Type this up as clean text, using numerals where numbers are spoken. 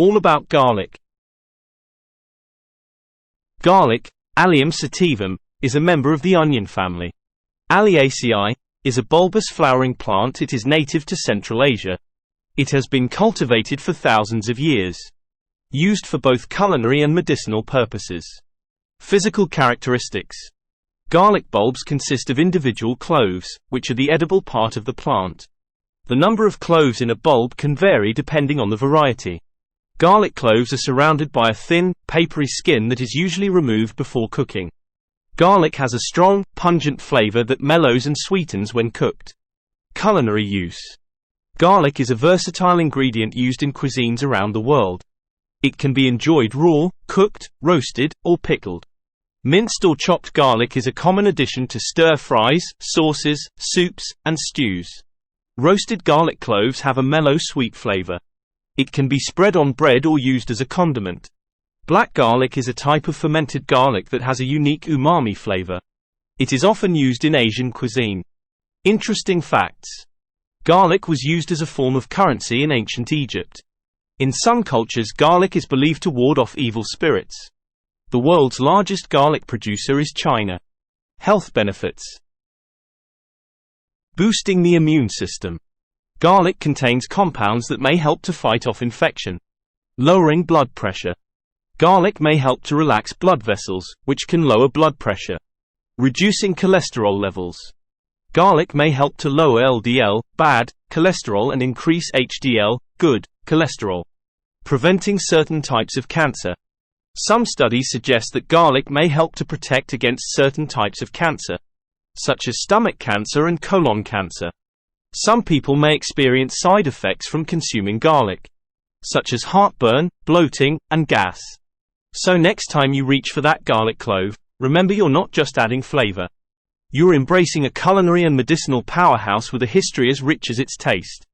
All about garlic. Garlic, Allium sativum, is a member of the onion family. Alliaceae is a bulbous flowering plant. It is native to Central Asia. It has been cultivated for thousands of years. Used for both culinary and medicinal purposes. Physical characteristics. Garlic bulbs consist of individual cloves, which are the edible part of the plant. The number of cloves in a bulb can vary depending on the variety. Garlic cloves are surrounded by a thin, papery skin that is usually removed before cooking. Garlic has a strong, pungent flavor that mellows and sweetens when cooked. Culinary use. Garlic is a versatile ingredient used in cuisines around the world. It can be enjoyed raw, cooked, roasted, or pickled. Minced or chopped garlic is a common addition to stir-fries, sauces, soups, and stews. Roasted garlic cloves have a mellow sweet flavor. It can be spread on bread or used as a condiment. Black garlic is a type of fermented garlic that has a unique umami flavor. It is often used in Asian cuisine. Interesting facts. Garlic was used as a form of currency in ancient Egypt. In some cultures, garlic is believed to ward off evil spirits. The world's largest garlic producer is China. Health benefits. Boosting the immune system. Garlic contains compounds that may help to fight off infection. Lowering blood pressure. Garlic may help to relax blood vessels, which can lower blood pressure. Reducing cholesterol levels. Garlic may help to lower LDL, bad, cholesterol and increase HDL, good, cholesterol. Preventing certain types of cancer. Some studies suggest that garlic may help to protect against certain types of cancer, such as stomach cancer and colon cancer. Some people may experience side effects from consuming garlic, such as heartburn, bloating, and gas. So next time you reach for that garlic clove, remember you're not just adding flavor. You're embracing a culinary and medicinal powerhouse with a history as rich as its taste.